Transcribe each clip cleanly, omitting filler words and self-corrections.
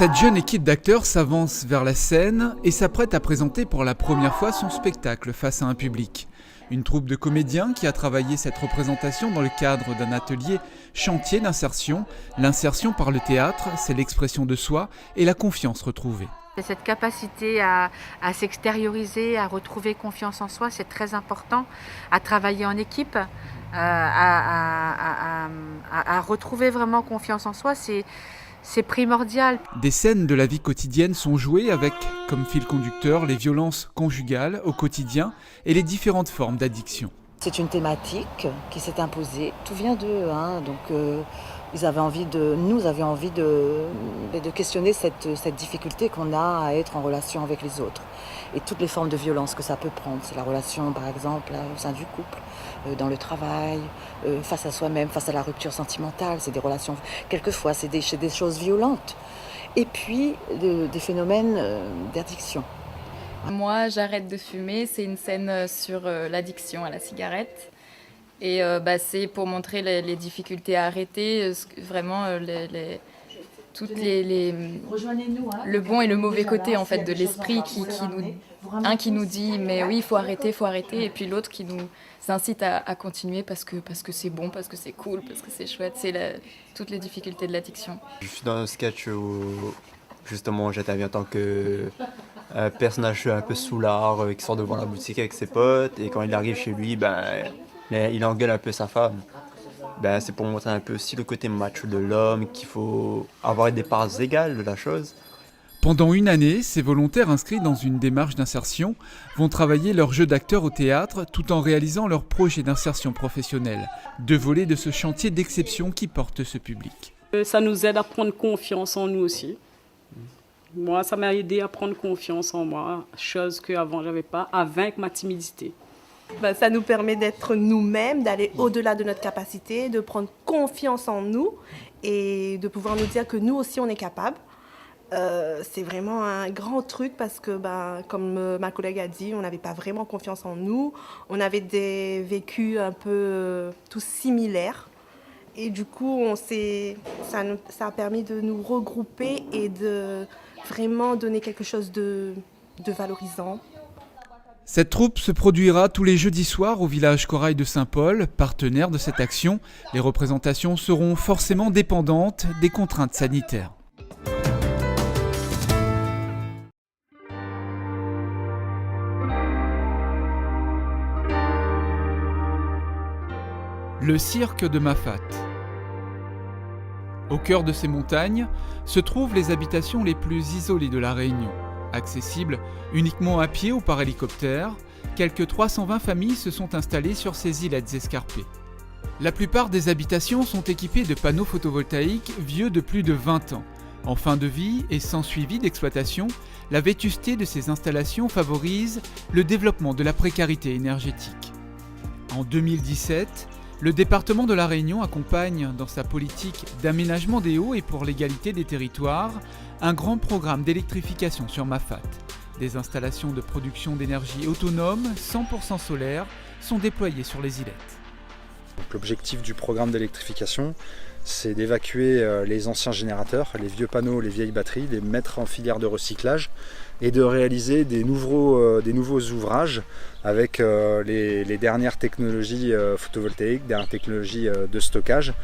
Cette jeune équipe d'acteurs s'avance vers la scène et s'apprête à présenter pour la première fois son spectacle face à un public. Une troupe de comédiens qui a travaillé cette représentation dans le cadre d'un atelier chantier d'insertion. L'insertion par le théâtre, c'est l'expression de soi et la confiance retrouvée. Cette capacité à s'extérioriser, à retrouver confiance en soi, c'est très important, à travailler en équipe, à retrouver vraiment confiance en soi, c'est primordial. Des scènes de la vie quotidienne sont jouées avec, comme fil conducteur, les violences conjugales au quotidien et les différentes formes d'addiction. C'est une thématique qui s'est imposée, tout vient d'eux, nous avions envie de questionner cette difficulté qu'on a à être en relation avec les autres et toutes les formes de violence que ça peut prendre. C'est la relation par exemple au sein du couple, dans le travail, face à soi-même, face à la rupture sentimentale. C'est des relations, quelquefois c'est des choses violentes et puis des phénomènes d'addiction. Moi, j'arrête de fumer, c'est une scène sur l'addiction à la cigarette. Et c'est pour montrer les difficultés à arrêter, vraiment le bon et le mauvais côté en fait de l'esprit qui nous dit mais oui il faut arrêter, et puis l'autre qui nous incite à continuer parce que c'est bon, parce que c'est cool, parce que c'est chouette, toutes les difficultés de l'addiction. Je suis dans un sketch où justement j'interviens en tant que personnage un peu soulard qui sort devant la boutique avec ses potes et quand il arrive chez lui, il engueule un peu sa femme. C'est pour montrer un peu aussi le côté macho de l'homme, qu'il faut avoir des parts égales de la chose. Pendant une année, ces volontaires inscrits dans une démarche d'insertion vont travailler leur jeu d'acteur au théâtre tout en réalisant leur projet d'insertion professionnelle. 2 volets de ce chantier d'exception qui porte ce public. Ça nous aide à prendre confiance en nous aussi. Moi, ça m'a aidé à prendre confiance en moi, chose qu'avant j'avais pas, avec ma timidité. Ça nous permet d'être nous-mêmes, d'aller au-delà de notre capacité, de prendre confiance en nous et de pouvoir nous dire que nous aussi on est capable. C'est vraiment un grand truc parce que, comme ma collègue a dit, on n'avait pas vraiment confiance en nous. On avait des vécus un peu tous similaires. Et du coup, ça a permis de nous regrouper et de vraiment donner quelque chose de valorisant. Cette troupe se produira tous les jeudis soirs au village Corail de Saint-Paul, partenaire de cette action. Les représentations seront forcément dépendantes des contraintes sanitaires. Le cirque de Mafate. Au cœur de ces montagnes se trouvent les habitations les plus isolées de la Réunion. Accessibles uniquement à pied ou par hélicoptère, quelques 320 familles se sont installées sur ces îlettes escarpées. La plupart des habitations sont équipées de panneaux photovoltaïques vieux de plus de 20 ans. En fin de vie et sans suivi d'exploitation, la vétusté de ces installations favorise le développement de la précarité énergétique. En 2017, le département de la Réunion accompagne dans sa politique d'aménagement des hauts et pour l'égalité des territoires un grand programme d'électrification sur Mafate. Des installations de production d'énergie autonome, 100% solaire, sont déployées sur les îlettes. L'objectif du programme d'électrification, c'est d'évacuer les anciens générateurs, les vieux panneaux, les vieilles batteries, les mettre en filière de recyclage et de réaliser des nouveaux ouvrages avec les dernières technologies photovoltaïques, dernières technologies de stockage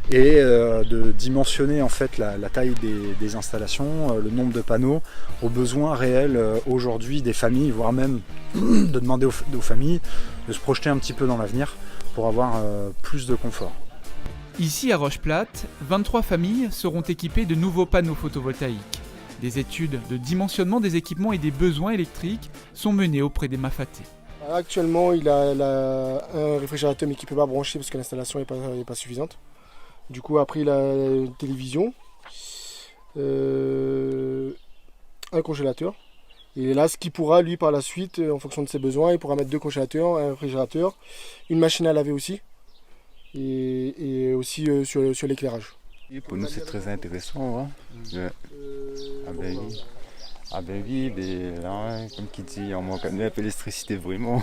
et de dimensionner en fait la taille des installations, le nombre de panneaux aux besoins réels aujourd'hui des familles, voire même de demander aux familles de se projeter un petit peu dans l'avenir pour avoir plus de confort. Ici à Roche-Plate, 23 familles seront équipées de nouveaux panneaux photovoltaïques. Des études de dimensionnement des équipements et des besoins électriques sont menées auprès des Mafatais. Actuellement, il a un réfrigérateur mais qui ne peut pas brancher parce que l'installation n'est pas suffisante. Du coup, après, il a une télévision, un congélateur. Et là, ce qu'il pourra, lui, par la suite, en fonction de ses besoins, il pourra mettre 2 congélateurs, un réfrigérateur, une machine à laver aussi, et aussi sur l'éclairage. Pour nous, c'est très intéressant. Oui, là, comme qui dit, on manque un peu d'électricité vraiment.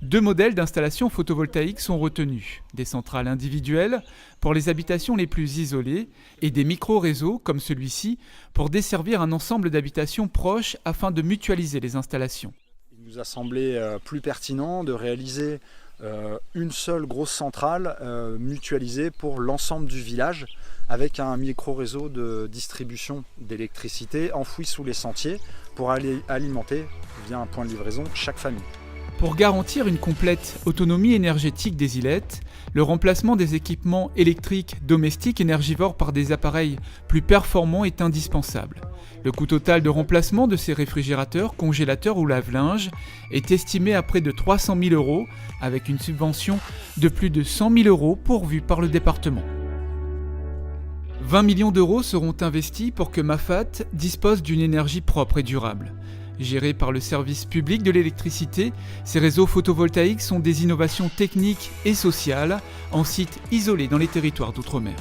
2 modèles d'installation photovoltaïque sont retenus. Des centrales individuelles pour les habitations les plus isolées et des micro-réseaux comme celui-ci pour desservir un ensemble d'habitations proches afin de mutualiser les installations. Il nous a semblé plus pertinent de réaliser une seule grosse centrale mutualisée pour l'ensemble du village avec un micro-réseau de distribution d'électricité enfoui sous les sentiers pour aller alimenter via un point de livraison chaque famille. Pour garantir une complète autonomie énergétique des îlettes, le remplacement des équipements électriques domestiques énergivores par des appareils plus performants est indispensable. Le coût total de remplacement de ces réfrigérateurs, congélateurs ou lave-linge est estimé à près de 300 000 € avec une subvention de plus de 100 000 € pourvue par le département. 20 millions d'euros seront investis pour que Mafat dispose d'une énergie propre et durable. Gérés par le service public de l'électricité, ces réseaux photovoltaïques sont des innovations techniques et sociales en sites isolés dans les territoires d'outre-mer.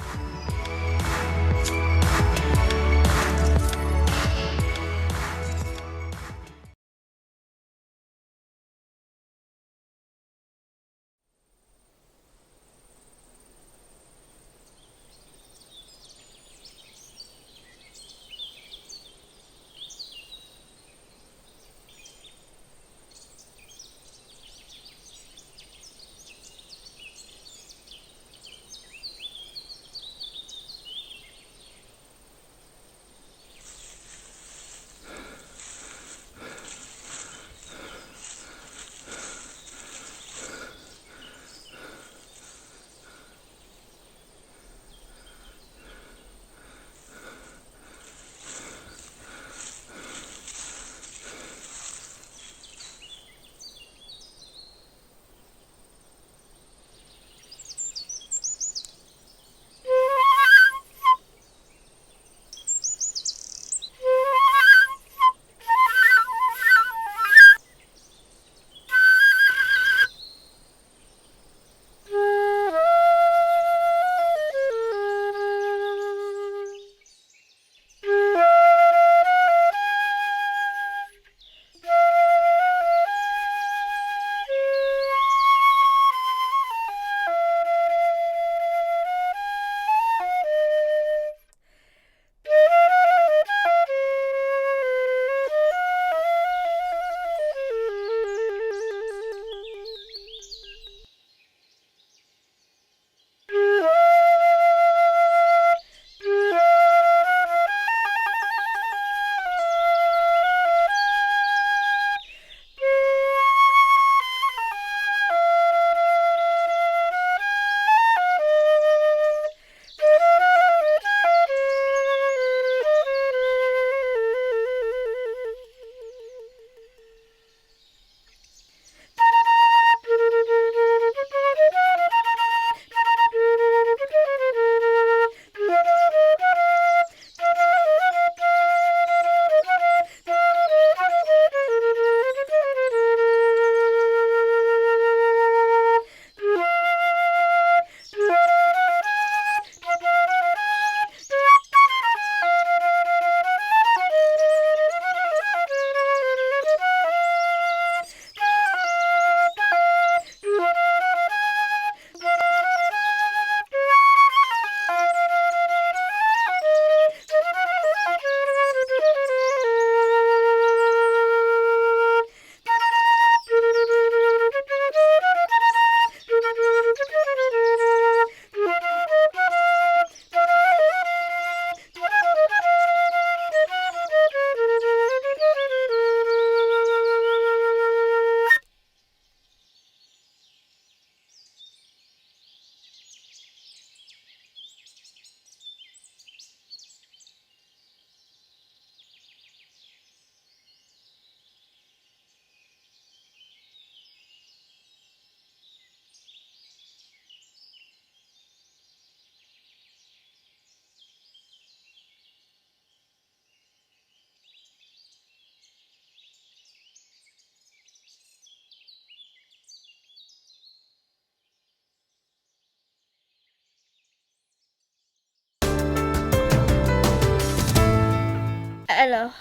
Alors,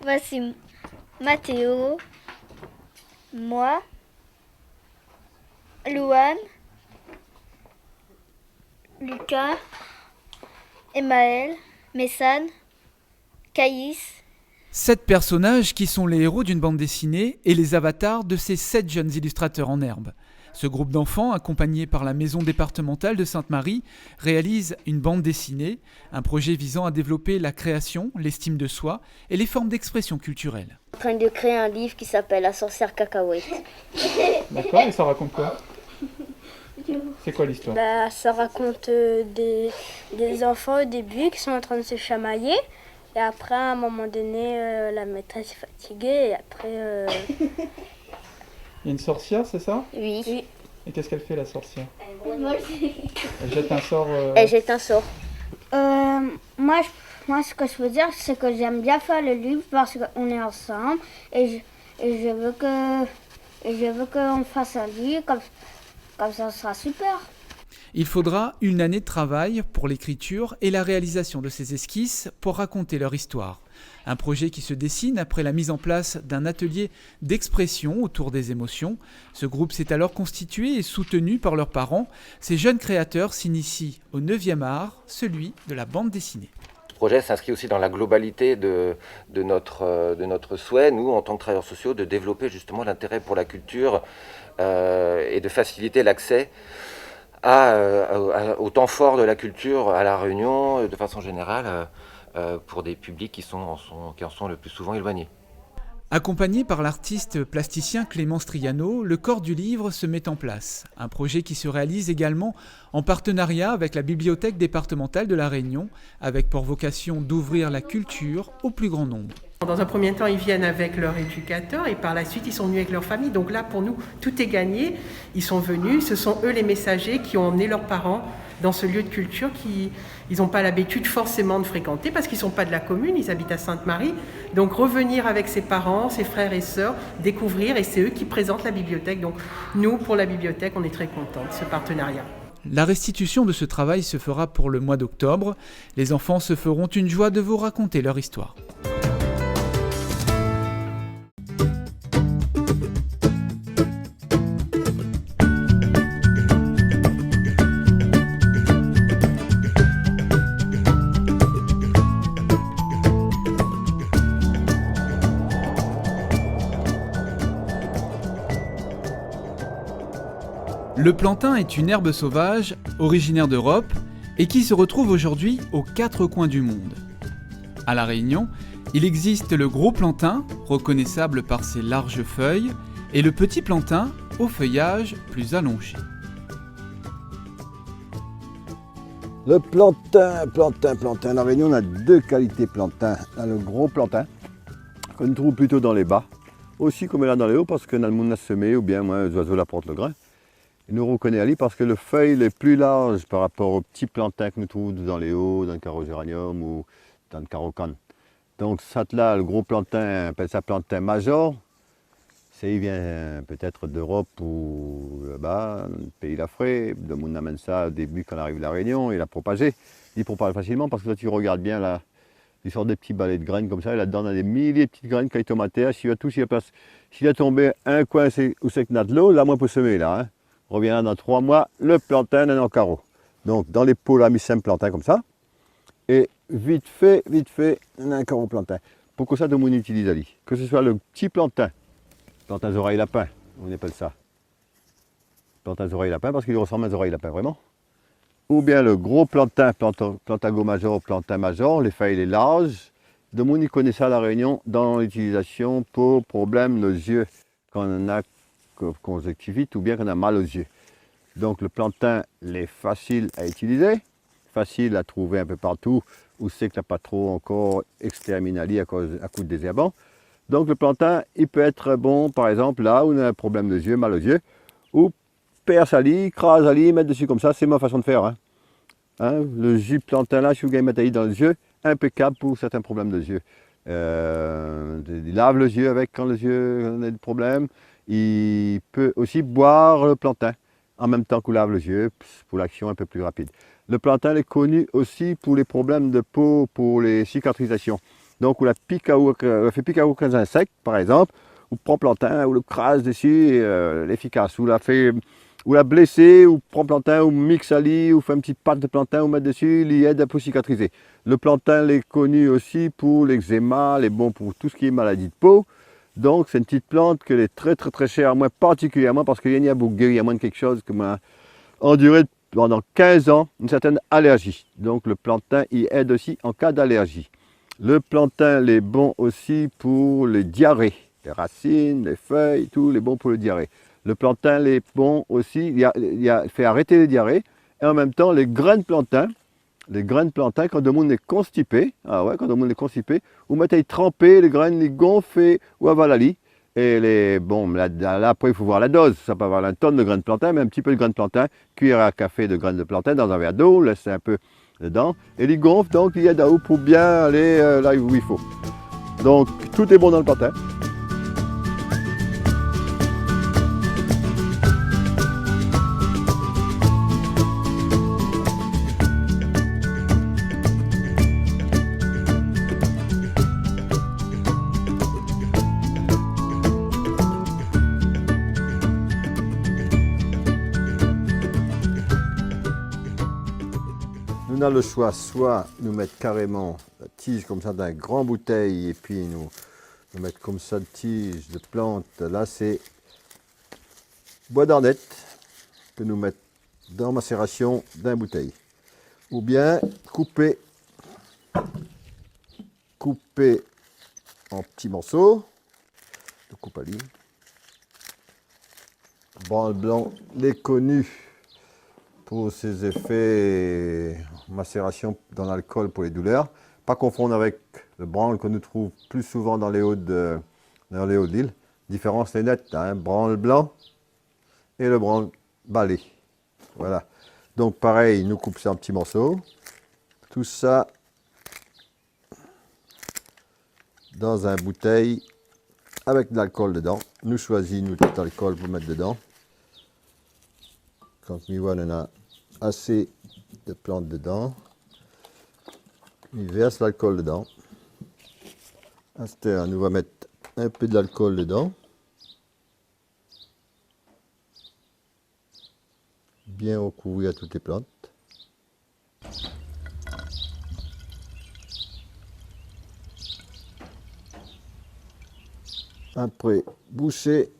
voici Mathéo, moi Louane, Lucas, Emmaël, Messane, Caïs. 7 personnages qui sont les héros d'une bande dessinée et les avatars de ces 7 jeunes illustrateurs en herbe. Ce groupe d'enfants, accompagné par la maison départementale de Sainte-Marie, réalise une bande dessinée, un projet visant à développer la création, l'estime de soi et les formes d'expression culturelle. En train de créer un livre qui s'appelle La sorcière cacahuète. D'accord, et ça raconte quoi? C'est quoi l'histoire? Ça raconte des enfants au début qui sont en train de se chamailler. Et après, à un moment donné, la maîtresse est fatiguée. Et après... Il y a une sorcière, c'est ça? Oui. Et qu'est-ce qu'elle fait, la sorcière? Elle jette un sort. Elle jette un sort. Moi, ce que je veux dire, c'est que j'aime bien faire le livre parce qu'on est ensemble. Et je veux qu'on fasse un livre, comme ça sera super. Il faudra une année de travail pour l'écriture et la réalisation de ces esquisses pour raconter leur histoire. Un projet qui se dessine après la mise en place d'un atelier d'expression autour des émotions. Ce groupe s'est alors constitué et soutenu par leurs parents. Ces jeunes créateurs s'initient au 9e art, celui de la bande dessinée. Ce projet s'inscrit aussi dans la globalité de notre souhait, nous, en tant que travailleurs sociaux, de développer justement l'intérêt pour la culture et de faciliter l'accès au temps fort de la culture à La Réunion, de façon générale, pour des publics qui en sont le plus souvent éloignés. Accompagné par l'artiste plasticien Clément Striano, le corps du livre se met en place. Un projet qui se réalise également en partenariat avec la Bibliothèque départementale de La Réunion, avec pour vocation d'ouvrir la culture au plus grand nombre. Dans un premier temps, ils viennent avec leur éducateur et par la suite, ils sont venus avec leur famille. Donc là, pour nous, tout est gagné. Ils sont venus, ce sont eux les messagers qui ont emmené leurs parents dans ce lieu de culture qu'ils n'ont pas l'habitude forcément de fréquenter parce qu'ils ne sont pas de la commune, ils habitent à Sainte-Marie. Donc revenir avec ses parents, ses frères et sœurs, découvrir, et c'est eux qui présentent la bibliothèque. Donc nous, pour la bibliothèque, on est très contents de ce partenariat. La restitution de ce travail se fera pour le mois d'octobre. Les enfants se feront une joie de vous raconter leur histoire. Le plantain est une herbe sauvage, originaire d'Europe, et qui se retrouve aujourd'hui aux 4 coins du monde. À La Réunion, il existe le gros plantain, reconnaissable par ses larges feuilles, et le petit plantain, au feuillage plus allongé. Le plantain. À La Réunion, on a 2 qualités plantain. On a le gros plantain, qu'on trouve plutôt dans les bas, aussi comme là dans les hauts, parce que le monde a semé, ou bien les oiseaux apportent le grain. Il nous reconnaît Ali parce que le feuille est plus large par rapport aux petits plantains que nous trouvons dans les hauts, dans le carogéranium ou dans le carocane. Donc ça là, le gros plantain, on appelle ça plantain major. Il vient peut-être d'Europe ou là-bas, le pays d'Afrique. Le monde amène ça au début quand on arrive à La Réunion, il a propagé. Il propage facilement parce que là tu regardes bien là, il sort des petits balais de graines comme ça, et là-dedans on a des milliers de petites graines qui tombent à terre. S'il a tombé un coin où c'est que de l'eau, là moi pour semer là. Hein. On revient là dans 3 mois, le plantain est en carreau. Donc dans les pots là, mis 5 plantains comme ça. Et vite fait, on a un carreau plantain. Pourquoi ça, tout le monde utilise Ali? Que ce soit le petit plantain oreilles lapin, on appelle ça. Plantain oreilles lapin parce qu'il ressemble à des oreilles lapin vraiment. Ou bien le gros plantain, plantago major, plantain major, les feuilles les larges. Tout le monde connaît ça à La Réunion dans l'utilisation pour problème nos yeux quand on a conjonctivite ou bien qu'on a mal aux yeux. Donc le plantain est facile à utiliser, facile à trouver un peu partout où c'est que n'a pas trop encore exterminé à coup de désherbant. Donc le plantain, il peut être bon par exemple là où on a un problème de yeux, mal aux yeux, ou perce à lit, crase à lit, mettre dessus comme ça, c'est ma façon de faire. Le jus de plantain là, si vous mettez dans les yeux, impeccable pour certains problèmes de yeux. Il lave les yeux avec quand les yeux ont des problèmes. Il peut aussi boire le plantain en même temps qu'on lave les yeux pour l'action un peu plus rapide. Le plantain est connu aussi pour les problèmes de peau, pour les cicatrisations. Donc on fait pique à aucun insecte par exemple, on prend plantain, on le crase dessus, efficace. On l'a fait ou la blesser, ou prend plantain, ou mixe à lit, ou fait une petite pâte de plantain, ou mettre dessus, il y aide pour cicatriser. Le plantain est connu aussi pour l'eczéma, il est bon pour tout ce qui est maladie de peau. Donc c'est une petite plante qui est très très très chère, moi particulièrement parce qu'il y a beaucoup guérir moins de quelque chose que m'a enduré pendant 15 ans une certaine allergie. Donc le plantain il aide aussi en cas d'allergie. Le plantain est bon aussi pour les diarrhées, les racines, les feuilles, tout est bon pour le diarrhée. Le plantain est bon aussi, il fait arrêter les diarrhées et en même temps les graines de plantain, quand le monde est constipé, vous mettez tremper les graines, les gonfler ou avaler. Et là, après il faut voir la dose, ça peut avoir une tonne de graines de plantain, mais un petit peu de graines de plantain, cuillère à café de graines de plantain dans un verre d'eau, laissez un peu dedans, et les gonfle, donc il y a d'eau pour bien aller là où il faut. Donc tout est bon dans le plantain. On a le choix, soit nous mettre carrément la tige comme ça dans une grande bouteille et puis nous mettre comme ça de tige de plante. Là c'est bois d'arnette que nous mettons dans macération d'une bouteille. Ou bien couper en petits morceaux de coupe à ligne. Branle blanc, les connus pour ses effets macération dans l'alcool pour les douleurs. Pas confondre avec le branle que nous trouvons plus souvent dans les hauts de l'île. Différence est nette, hein, branle blanc et le branle balai. Voilà. Donc pareil, nous coupons ça en petits morceaux. Tout ça dans une bouteille avec de l'alcool dedans. Nous choisissons tout l'alcool pour mettre dedans. Quand on a assez de plantes dedans, il verse l'alcool dedans. À cette heure, nous allons mettre un peu de l'alcool dedans. Bien recouvrir à toutes les plantes. Après, boucher,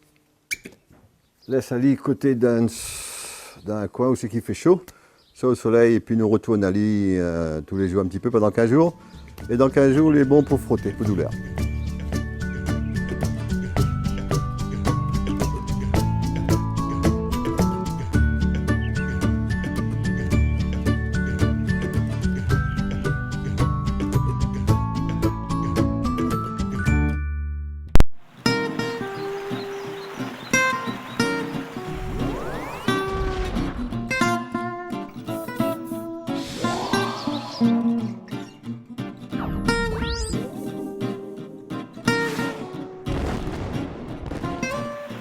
laisse aller côté d'un coin où c'est qui fait chaud, ça au soleil, et puis nous retourne à lit tous les jours un petit peu pendant 15 jours. Et dans 15 jours, il est bon pour frotter, pour douleur.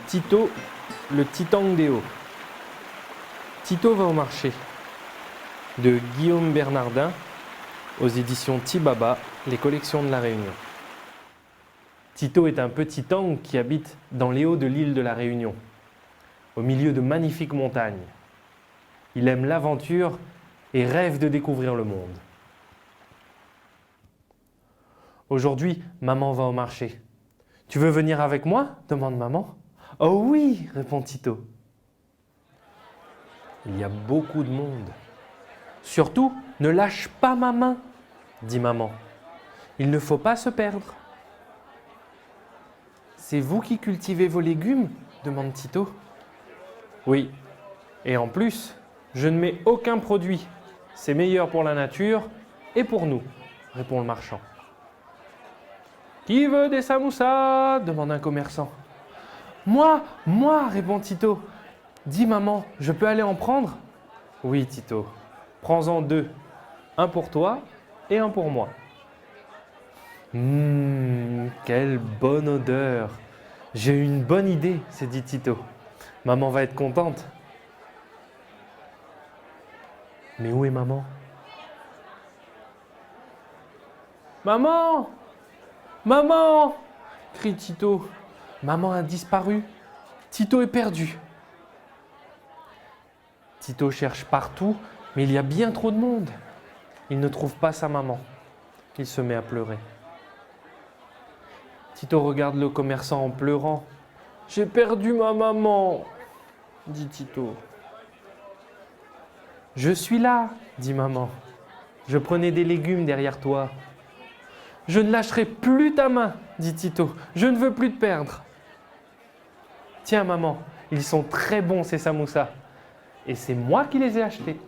Tito, le titan des hauts. Tito va au marché, de Guillaume Bernardin, aux éditions Tibaba, les collections de la Réunion. Tito est un petit tangue qui habite dans les hauts de l'île de la Réunion, au milieu de magnifiques montagnes. Il aime l'aventure et rêve de découvrir le monde. Aujourd'hui, maman va au marché. « Tu veux venir avec moi ?» demande maman. « Oh oui !» répond Tito. Il y a beaucoup de monde. « Surtout, ne lâche pas ma main !» dit maman. « Il ne faut pas se perdre. »« C'est vous qui cultivez vos légumes ?» demande Tito. « Oui, et en plus, je ne mets aucun produit. C'est meilleur pour la nature et pour nous, » répond le marchand. « Qui veut des samoussas ?» demande un commerçant. « Moi, répond Tito. « Dis maman, je peux aller en prendre ?»« Oui, Tito, prends-en 2. Un pour toi et un pour moi. » Quelle bonne odeur! J'ai eu une bonne idée, s'est dit Tito. Maman va être contente. Mais où est maman? Maman! Maman! Crie Tito. Maman a disparu. Tito est perdu. Tito cherche partout, mais il y a bien trop de monde. Il ne trouve pas sa maman. Il se met à pleurer. Tito regarde le commerçant en pleurant. « J'ai perdu ma maman !» dit Tito. « Je suis là !» dit maman. « Je prenais des légumes derrière toi. »« Je ne lâcherai plus ta main !» dit Tito. « Je ne veux plus te perdre. »« Tiens maman, ils sont très bons ces samoussas. Et c'est moi qui les ai achetés. »